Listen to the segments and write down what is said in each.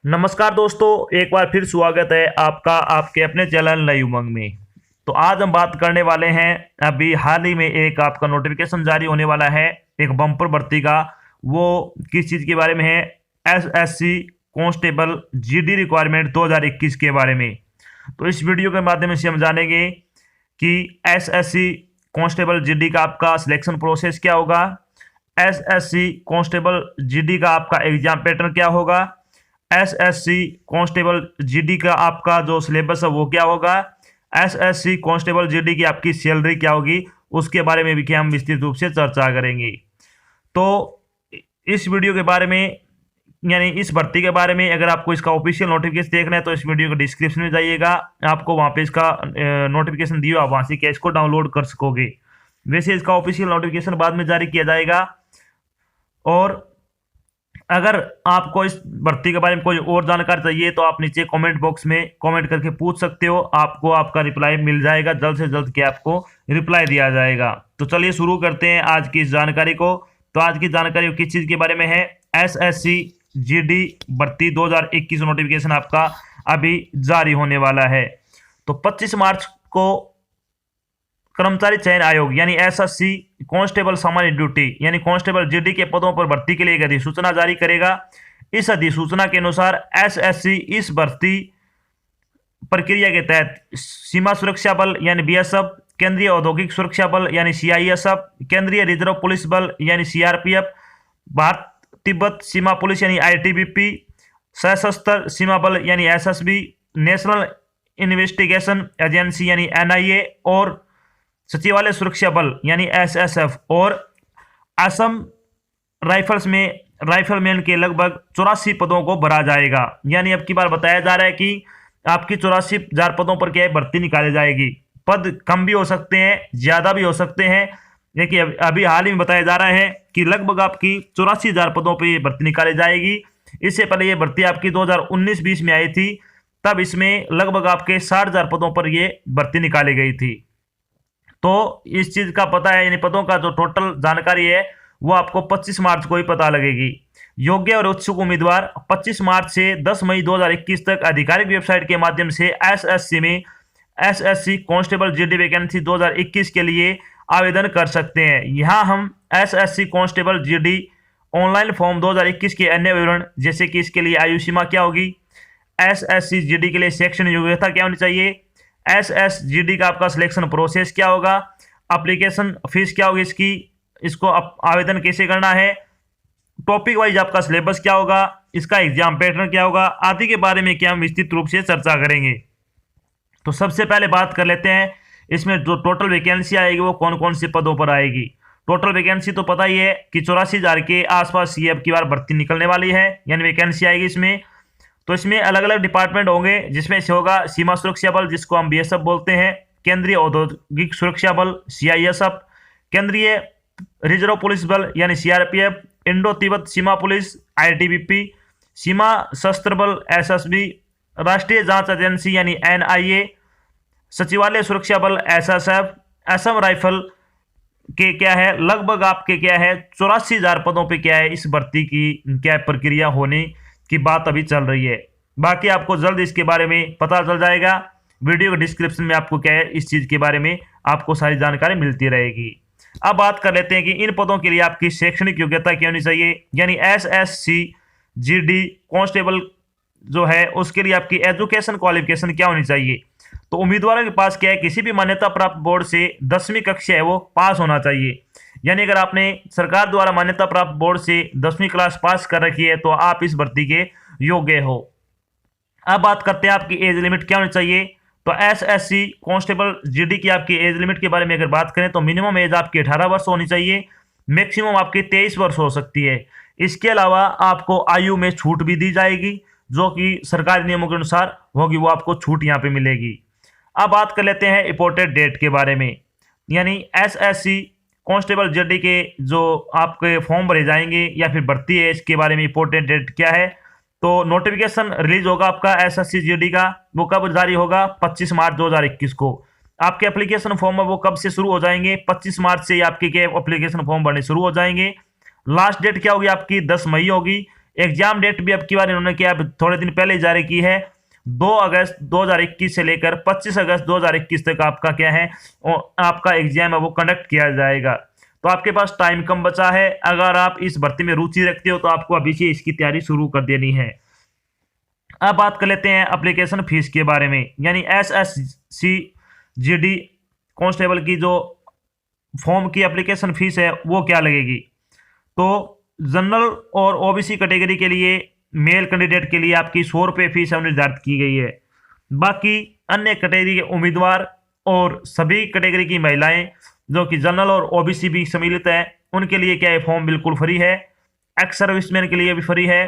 नमस्कार दोस्तों, एक बार फिर स्वागत है आपका आपके अपने चैनल नई उमंग में। तो आज हम बात करने वाले हैं, अभी हाल ही में एक आपका नोटिफिकेशन जारी होने वाला है एक बम्पर भर्ती का। वो किस चीज़ के बारे में है? एसएससी कांस्टेबल जीडी रिक्वायरमेंट 2021 के बारे में। तो इस वीडियो के माध्यम से हम जानेंगे कि एसएससी कांस्टेबल जीडी का आपका सिलेक्शन प्रोसेस क्या होगा, एसएससी कांस्टेबल जीडी का आपका एग्जाम पैटर्न क्या होगा, एसएससी कांस्टेबल जीडी का आपका जो सिलेबस है वो क्या होगा, एसएससी कांस्टेबल जीडी की आपकी सैलरी क्या होगी, उसके बारे में भी क्या हम विस्तृत रूप से चर्चा करेंगे। तो इस वीडियो के बारे में, यानी इस भर्ती के बारे में, अगर आपको इसका ऑफिशियल नोटिफिकेशन देखना है तो इस वीडियो के डिस्क्रिप्शन में जाइएगा, आपको वहाँ पे इसका नोटिफिकेशन दिया, आप वहाँ से क्या इसको डाउनलोड कर सकोगे। वैसे इसका ऑफिशियल नोटिफिकेशन बाद में जारी किया जाएगा। और अगर आपको इस भर्ती के बारे में कोई और जानकारी चाहिए तो आप नीचे कमेंट बॉक्स में कमेंट करके पूछ सकते हो, आपको आपका रिप्लाई मिल जाएगा, जल्द से जल्द क्या आपको रिप्लाई दिया जाएगा। तो चलिए शुरू करते हैं आज की इस जानकारी को। तो आज की जानकारी किस चीज़ के बारे में है? एसएससी जीडी भर्ती 2021 नोटिफिकेशन आपका अभी जारी होने वाला है। तो 25 मार्च को कर्मचारी चयन आयोग यानी एसएससी कांस्टेबल सामान्य ड्यूटी यानी कांस्टेबल जीडी के पदों पर भर्ती के लिए एक अधिसूचना जारी करेगा। इस अधिसूचना के अनुसार एसएससी इस भर्ती प्रक्रिया के तहत सीमा सुरक्षा बल यानी बीएसएफ, केंद्रीय औद्योगिक सुरक्षा बल यानी सीआईएसएफ, केंद्रीय रिजर्व पुलिस बल यानी सीआरपीएफ, भारत तिब्बत सीमा पुलिस यानी आईटीबीपी, सशस्त्र सीमा बल यानी एसएसबी, नेशनल इन्वेस्टिगेशन एजेंसी यानी एनआईए और सचिवालय सुरक्षा बल यानी एसएसएफ और असम राइफल्स में राइफलमैन के लगभग 84 पदों को भरा जाएगा। यानी अब की बार बताया जा रहा है कि आपकी 84,000 पदों पर क्या है भर्ती निकाली जाएगी। पद कम भी हो सकते हैं, ज़्यादा भी हो सकते हैं, लेकिन अभी हाल ही में बताया जा रहा है कि लगभग आपकी 84,000 पदों पर ये भर्ती निकाली जाएगी। इससे पहले ये भर्ती आपकी 2019-20 में आई थी, तब इसमें लगभग आपके 60,000 पदों पर ये भर्ती निकाली गई थी। तो इस चीज का पता है, यानी पदों का जो टोटल जानकारी है वो आपको 25 मार्च को ही पता लगेगी। योग्य और उत्सुक उम्मीदवार 25 मार्च से 10 मई 2021 तक आधिकारिक वेबसाइट के माध्यम से एसएससी में एसएससी कांस्टेबल जीडी वैकेंसी 2021 के लिए आवेदन कर सकते हैं। यहाँ हम SSC constable GD online form 2021 के अन्य विवरण, जैसे कि इसके लिए आयु सीमा क्या होगी, एसएससी जीडी के लिए शैक्षणिक योग्यता क्या होनी चाहिए, एसएसजीडी का आपका सिलेक्शन प्रोसेस क्या होगा, एप्लीकेशन फीस क्या होगी इसको आवेदन कैसे करना है, टॉपिक वाइज आपका सिलेबस क्या होगा, इसका एग्जाम पैटर्न क्या होगा, आदि के बारे में क्या हम विस्तृत रूप से चर्चा करेंगे। तो सबसे पहले बात कर लेते हैं इसमें जो टोटल वैकेंसी आएगी वो कौन कौन से पदों पर आएगी। टोटल वैकेंसी तो पता ही है कि 84,000 के आसपास ये अब की बार भर्ती निकलने वाली है, यानी वैकेंसी आएगी इसमें। तो इसमें अलग अलग डिपार्टमेंट होंगे, जिसमें से होगा सीमा सुरक्षा बल जिसको हम बीएसएफ बोलते हैं, केंद्रीय औद्योगिक सुरक्षा बल सीआईएसएफ, केंद्रीय रिजर्व पुलिस बल यानी सीआरपीएफ, इंडो तिब्बत सीमा पुलिस आईटीबीपी, सीमा सशस्त्र बल एसएसबी, राष्ट्रीय जांच एजेंसी यानी एनआईए, सचिवालय सुरक्षा बल एसएसएफ, असम राइफल के क्या है लगभग आपके क्या है 84,000 पदों पे क्या है इस भर्ती की क्या प्रक्रिया होने की बात अभी चल रही है। बाकी आपको जल्द इसके बारे में पता चल जाएगा। वीडियो के डिस्क्रिप्शन में आपको क्या है इस चीज़ के बारे में आपको सारी जानकारी मिलती रहेगी। अब बात कर लेते हैं कि इन पदों के लिए आपकी शैक्षणिक योग्यता क्या होनी चाहिए, यानी एसएससी जीडी कांस्टेबल जो है उसके लिए आपकी एजुकेशन क्वालिफिकेशन क्या होनी चाहिए। तो उम्मीदवारों के पास क्या है, किसी भी मान्यता प्राप्त बोर्ड से 10वीं कक्षा है वो पास होना चाहिए। यानी अगर आपने सरकार द्वारा मान्यता प्राप्त बोर्ड से 10वीं क्लास पास कर रखी है तो आप इस भर्ती के योग्य हो। अब बात करते हैं आपकी एज लिमिट क्या होनी चाहिए। तो एसएससी कांस्टेबल जीडी की आपकी एज लिमिट के बारे में अगर बात करें तो मिनिमम एज आपकी 18 वर्ष होनी चाहिए, मैक्सिमम आपकी 23 वर्ष हो सकती है। इसके अलावा आपको आयु में छूट भी दी जाएगी, जो कि सरकारी नियमों के अनुसार होगी, वो आपको छूट यहाँ पे मिलेगी। अब बात कर लेते हैं इंपोर्टेड डेट के बारे में, यानी एसएससी कांस्टेबल जीडी के जो आपके फॉर्म भरे जाएंगे या फिर भर्ती है इसके बारे में इंपोर्टेंट डेट क्या है। तो नोटिफिकेशन रिलीज होगा आपका एसएससी जीडी का, वो कब जारी होगा, 25 मार्च 2021 को। आपके एप्लीकेशन फॉर्म है वो कब से शुरू हो जाएंगे, 25 मार्च से आपके के एप्लीकेशन फॉर्म भरने शुरू हो जाएंगे। लास्ट डेट क्या होगी आपकी 10 मई होगी। एग्जाम डेट भी अब की बार इन्होंने क्या थोड़े दिन पहले जारी की है, 2 अगस्त 2021 से लेकर 25 अगस्त 2021 तक आपका क्या है, आपका एग्जाम है वो कंडक्ट किया जाएगा। तो आपके पास टाइम कम बचा है। अगर आप इस भर्ती में रुचि रखते हो तो आपको अभी से इसकी तैयारी शुरू कर देनी है। अब बात कर लेते हैं एप्लीकेशन फीस के बारे में, यानी SSC GD कांस्टेबल की जो फॉर्म की एप्लीकेशन फीस है वो क्या लगेगी। तो जनरल और OBC कैटेगरी के लिए मेल कैंडिडेट के लिए आपकी 100 रुपये फीस निर्धारित की गई है। बाकी अन्य कैटेगरी के उम्मीदवार और सभी कैटेगरी की महिलाएं जो कि जनरल और OBC भी सम्मिलित है उनके लिए क्या है फॉर्म बिल्कुल फ्री है। एक्स सर्विसमैन के लिए भी फ्री है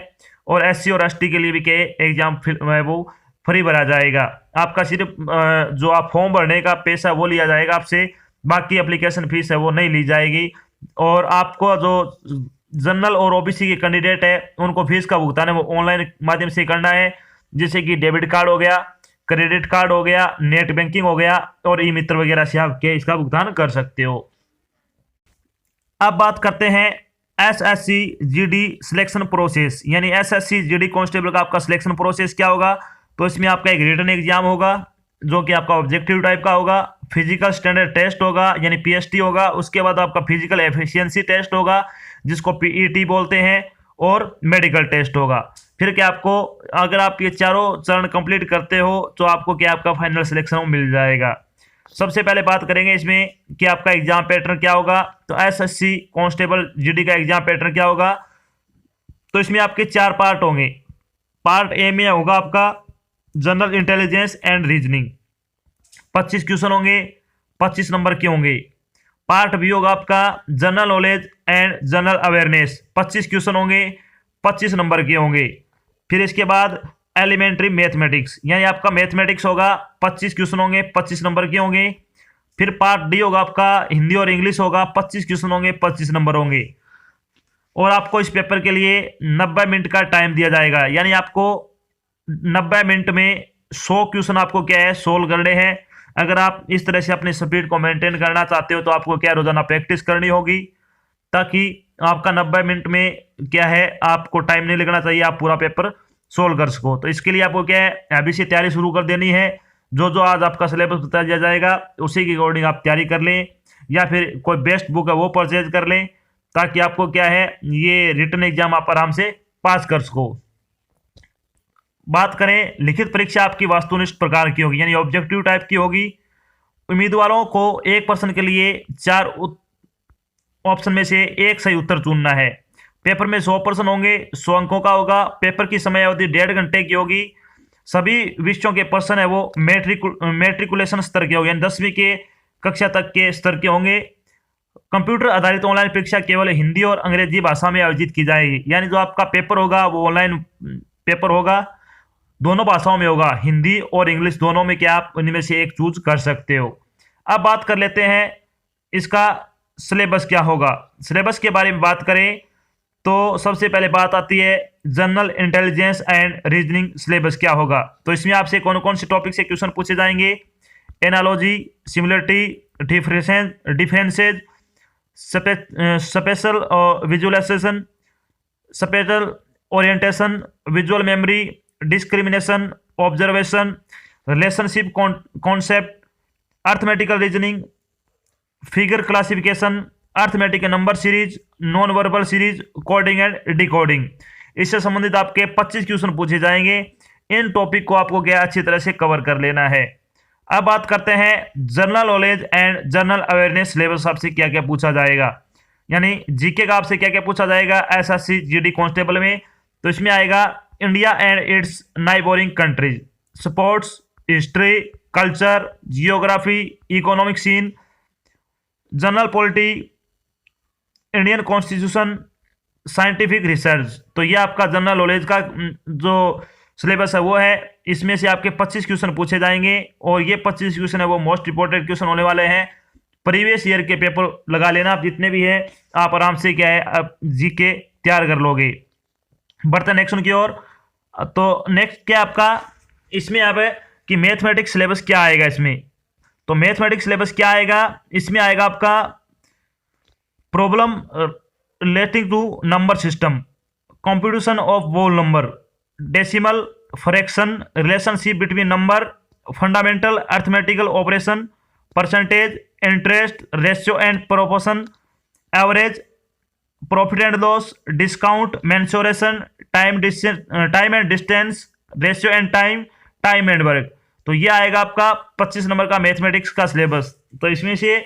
और SC और ST के लिए भी क्या एग्जाम वो फ्री भरा जाएगा। आपका सिर्फ जो आप फॉर्म भरने का पैसा वो लिया जाएगा आपसे, बाकी एप्लीकेशन फीस है वो नहीं ली जाएगी। और आपको जो जनरल और OBC के कैंडिडेट है उनको फीस का भुगतान है वो ऑनलाइन माध्यम से करना है, जैसे कि डेबिट कार्ड हो गया, क्रेडिट कार्ड हो गया, नेट बैंकिंग हो गया और ई मित्र वगैरह से आप क्या इसका भुगतान कर सकते हो। अब बात करते हैं SSC GD सिलेक्शन प्रोसेस, यानी SSC GD कांस्टेबल का आपका सिलेक्शन प्रोसेस क्या होगा। तो इसमें आपका एक रिटन एग्जाम होगा जो कि आपका ऑब्जेक्टिव टाइप का होगा, फिजिकल स्टैंडर्ड टेस्ट होगा यानी PST होगा, उसके बाद आपका फिजिकल एफिशिएंसी टेस्ट होगा जिसको PET बोलते हैं, और मेडिकल टेस्ट होगा। फिर क्या आपको अगर आप ये चारों चरण कंप्लीट करते हो तो आपको क्या आपका फाइनल सिलेक्शन मिल जाएगा। सबसे पहले बात करेंगे इसमें कि आपका एग्जाम पैटर्न क्या होगा। तो SSC कांस्टेबल GD का एग्जाम पैटर्न क्या होगा। तो इसमें आपके 4 पार्ट होंगे। पार्ट ए में होगा आपका general intelligence and reasoning, 25 question होंगे, 25 नंबर के होंगे। पार्ट बी होगा आपका general knowledge and general awareness, 25 question होंगे, 25 नंबर के होंगे। फिर इसके बाद एलिमेंट्री मैथमेटिक्स, यानी आपका मैथमेटिक्स होगा, 25 क्वेश्चन होंगे, 25 नंबर के होंगे। फिर पार्ट डी होगा आपका हिंदी और इंग्लिश होगा, 25 क्वेश्चन होंगे, 25 नंबर होंगे। और आपको इस पेपर के लिए 90 मिनट का टाइम दिया जाएगा, यानी आपको 90 मिनट में 100 क्वेश्चन आपको क्या है सोल्व करने हैं। अगर आप इस तरह से अपनी स्पीड को मेंटेन करना चाहते हो तो आपको क्या रोजाना प्रैक्टिस करनी होगी, ताकि आपका 90 मिनट में क्या है आपको टाइम नहीं लगना चाहिए, आप पूरा पेपर सोल्व कर सको। तो इसके लिए आपको क्या है अभी से तैयारी शुरू कर देनी है। जो जो आज आपका सिलेबस बता दिया जाएगा उसी के अकॉर्डिंग आप तैयारी कर लें, या फिर कोई बेस्ट बुक है वो परचेज कर लें, ताकि आपको क्या है ये रिटन एग्जाम आप आराम से पास कर सको। बात करें लिखित परीक्षा आपकी वस्तुनिष्ठ प्रकार की होगी, यानी ऑब्जेक्टिव टाइप की होगी। उम्मीदवारों को एक प्रश्न के लिए 4 ऑप्शन में से एक सही उत्तर चुनना है। पेपर में 100 प्रश्न होंगे, 100 अंकों का होगा। पेपर की समय अवधि 1.5 घंटे की होगी। सभी विषयों के प्रश्न है वो मैट्रिकुलेशन स्तर के होंगे, यानी 10वीं के कक्षा तक के स्तर के होंगे। कंप्यूटर आधारित ऑनलाइन परीक्षा केवल हिंदी और अंग्रेजी भाषा में आयोजित की जाएगी, यानी जो आपका पेपर होगा वो ऑनलाइन पेपर होगा, दोनों भाषाओं में होगा, हिंदी और इंग्लिश दोनों में, क्या आप इनमें से एक चूज कर सकते हो। अब बात कर लेते हैं इसका सिलेबस क्या होगा। सिलेबस के बारे में बात करें तो सबसे पहले बात आती है general intelligence and reasoning syllabus क्या होगा। तो इसमें आपसे कौन कौन से टॉपिक से क्वेश्चन पूछे जाएंगे। Analogy, similarity, differences, spatial visualisation, spatial orientation, visual memory, discrimination, observation, relationship concept, arithmetical reasoning, figure classification, arithmetic number series, non verbal series, coding and decoding. इससे संबंधित आपके 25 क्वेश्चन पूछे जाएंगे। इन टॉपिक को आपको क्या अच्छी तरह से कवर कर लेना है। अब बात करते हैं general knowledge and general awareness syllabus आपसे क्या क्या पूछा जाएगा, यानी जीके का आपसे क्या क्या पूछा जाएगा SSC GD कांस्टेबल में। तो इसमें आएगा India and its neighbouring countries, sports, history, culture, geography, economic scene, general polity, Indian constitution, scientific research. तो ये आपका जनरल नॉलेज का जो सिलेबस है वो है। इसमें से आपके 25 क्वेश्चन पूछे जाएंगे और ये 25 क्वेश्चन है वो मोस्ट इंपॉर्टेंट क्वेश्चन होने वाले हैं। प्रीवियस ईयर के पेपर लगा लेना आप जितने भी हैं, आप आराम से क्या है आप जीके तैयार कर लोगे। बढ़ते नेक्स्ट की ओर। तो नेक्स्ट क्या आपका इसमें अब है कि मैथमेटिक्स सिलेबस क्या आएगा इसमें। तो मैथमेटिक्स सिलेबस क्या आएगा, इसमें आएगा आपका problem relating to number system, computation of whole number, decimal, fraction, relationship between number, fundamental arithmetical operation, percentage, interest, ratio and proportion, average, profit and loss, discount, mensuration, time and distance, ratio and time, time and work. तो ये आएगा आपका 25 number का mathematics का syllabus. तो इसमें से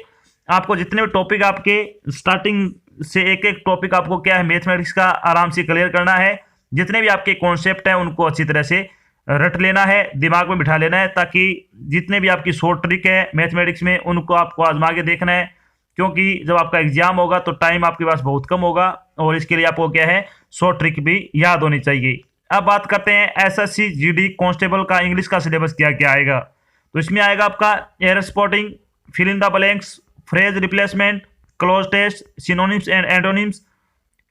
आपको जितने भी टॉपिक आपके स्टार्टिंग से एक एक टॉपिक आपको क्या है मैथमेटिक्स का आराम से क्लियर करना है। जितने भी आपके कॉन्सेप्ट हैं उनको अच्छी तरह से रट लेना है, दिमाग में बिठा लेना है, ताकि जितने भी आपकी शॉर्ट ट्रिक है मैथमेटिक्स में उनको आपको आजमा के देखना है। क्योंकि जब आपका एग्जाम होगा तो टाइम आपके पास बहुत कम होगा और इसके लिए आपको क्या है शॉर्ट ट्रिक भी याद होनी चाहिए। अब बात करते हैं एसएससी जीडी कांस्टेबल का इंग्लिश का सिलेबस क्या क्या आएगा। तो इसमें आएगा आपका error spotting, fill in the blanks, phrase replacement, cloze test, synonyms and antonyms,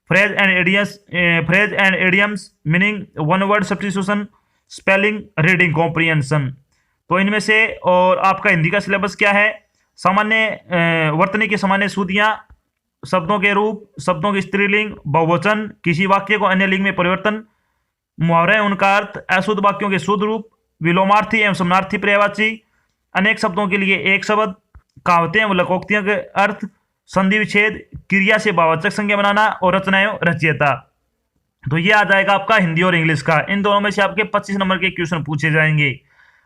phrase and idioms, meaning, one word substitution, spelling, reading comprehension. तो इनमें से और आपका हिंदी का सिलेबस क्या है, सामान्य वर्तनी की सामान्य सूदियाँ, शब्दों के रूप, शब्दों की स्त्रीलिंग, बहुवचन, किसी वाक्य को अन्य लिंग में परिवर्तन, मुहावरे उनका अर्थ, अशुद्ध वाक्यों के शुद्ध रूप, विलोमार्थी एवं समानार्थी पर्यायवाची, अनेक शब्दों के लिए एक शब्द, कहावतें एवं लोकोक्तियों के अर्थ, संधि विच्छेद, क्रिया से भाववाचक संज्ञा बनाना और रचना एवं रचयिता। तो ये आ जाएगा आपका हिंदी और इंग्लिश का। इन दोनों में से आपके 25 नंबर के क्वेश्चन पूछे जाएंगे।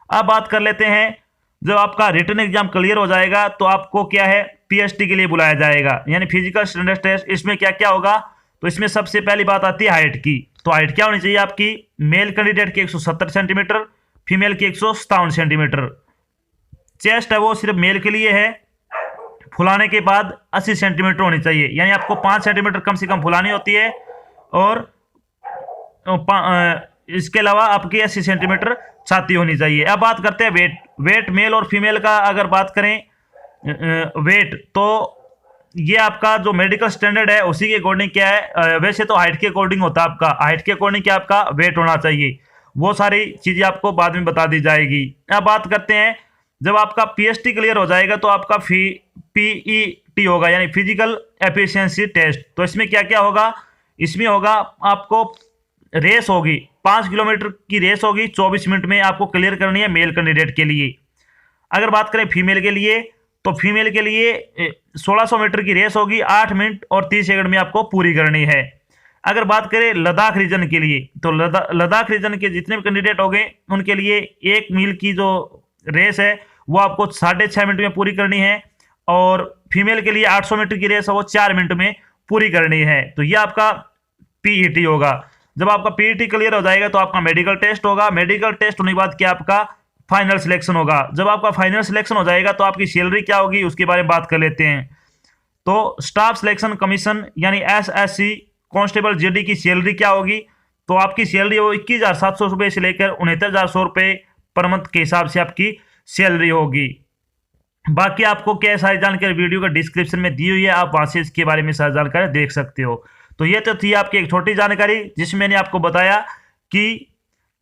अब बात कर लेते हैं, जब आपका रिटन एग्जाम क्लियर हो जाएगा तो आपको क्या है पीएसटी के लिए बुलाया जाएगा, यानी फिजिकल स्टैंडर्ड टेस्ट। इसमें क्या क्या होगा, तो इसमें सबसे पहली बात आती है हाइट की। तो हाइट क्या होनी चाहिए आपकी, मेल कैंडिडेट की 170 सेंटीमीटर, फीमेल की 157 सेंटीमीटर। चेस्ट है वो सिर्फ मेल के लिए है, फुलाने के बाद 80 सेंटीमीटर होनी चाहिए, यानी आपको 5 सेंटीमीटर कम से कम फुलानी होती है और इसके अलावा आपकी 80 सेंटीमीटर छाती होनी चाहिए। अब बात करते हैं वेट। वेट मेल और फीमेल का अगर बात करें वेट, तो ये आपका जो मेडिकल स्टैंडर्ड है उसी के अकॉर्डिंग क्या है, वैसे तो हाइट के अकॉर्डिंग होता है आपका, हाइट के अकॉर्डिंग क्या आपका वेट होना चाहिए, वो सारी चीज़ें आपको बाद में बता दी जाएगी। अब बात करते हैं, जब आपका पीएसटी क्लियर हो जाएगा तो आपका पीईटी होगा, यानी फिजिकल एफिशिएंसी टेस्ट। तो इसमें क्या क्या होगा, इसमें होगा आपको रेस होगी, 5 किलोमीटर की रेस होगी, 24 मिनट में आपको क्लियर करनी है मेल कैंडिडेट के लिए। अगर बात करें फीमेल के लिए, तो फीमेल के लिए 1600 मीटर की रेस होगी, 8 मिनट और 30 सेकंड में आपको पूरी करनी है। अगर बात करें लद्दाख रीजन के लिए, तो लद्दाख रीजन के जितने भी कैंडिडेट हो गए उनके लिए 1 मील की जो रेस है वो आपको 6.5 मिनट में पूरी करनी है, और फीमेल के लिए 800 मीटर की रेस है वो 4 मिनट में पूरी करनी है। तो ये आपका पीईटी होगा। जब आपका पीईटी क्लियर हो जाएगा तो आपका मेडिकल टेस्ट होगा। मेडिकल टेस्ट होने के बाद क्या आपका फाइनल सिलेक्शन होगा। जब आपका फाइनल सिलेक्शन हो जाएगा तो आपकी सैलरी क्या होगी उसके बारे में बात कर लेते हैं। तो स्टाफ सिलेक्शन कमीशन यानी एसएससी कांस्टेबल जीडी की सैलरी क्या होगी, तो आपकी सैलरी वो 21,700 रुपये से लेकर 69,100 रुपये पर मंथ के हिसाब से आपकी सैलरी होगी। बाकी आपको क्या सारी जानकारी वीडियो का डिस्क्रिप्शन में दी हुई है, आप वहाँ से इसके बारे में सारी जानकारी देख सकते हो। तो ये तो थी आपकी एक छोटी जानकारी जिसमें मैंने आपको बताया कि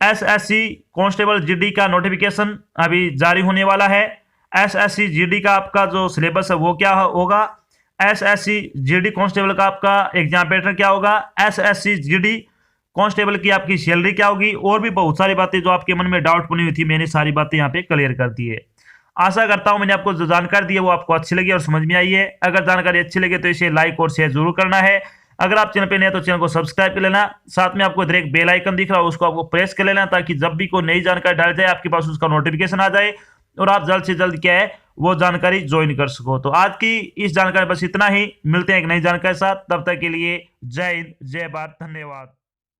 एसएससी कांस्टेबल जीडी का नोटिफिकेशन अभी जारी होने वाला है। एसएससी जीडी का आपका जो सिलेबस है वो क्या होगा, एसएससी जीडी कांस्टेबल का आपका एग्जाम पैटर्न क्या होगा, एसएससी जीडी कांस्टेबल की आपकी सैलरी क्या होगी, और भी बहुत सारी बातें जो आपके मन में डाउट बनी हुई थी मैंने सारी बातें यहाँ पे क्लियर कर दी है। आशा करता हूँ मैंने आपको जो जानकारी दी है वो आपको अच्छी लगी और समझ में आई है। अगर जानकारी अच्छी लगे तो इसे लाइक और शेयर जरूर करना है। अगर आप चैनल पे नए हैं तो चैनल को सब्सक्राइब कर लेना, साथ में आपको इधर एक बेल आइकन दिख रहा है उसको आपको प्रेस कर लेना, ताकि जब भी कोई नई जानकारी डाल जाए आपके पास उसका नोटिफिकेशन आ जाए और आप जल्द से जल्द क्या है वो जानकारी ज्वाइन कर सको। तो आज की इस जानकारी बस इतना ही, मिलते हैं एक नई जानकारी के साथ, तब तक के लिए जय हिंद, जय भारत, धन्यवाद।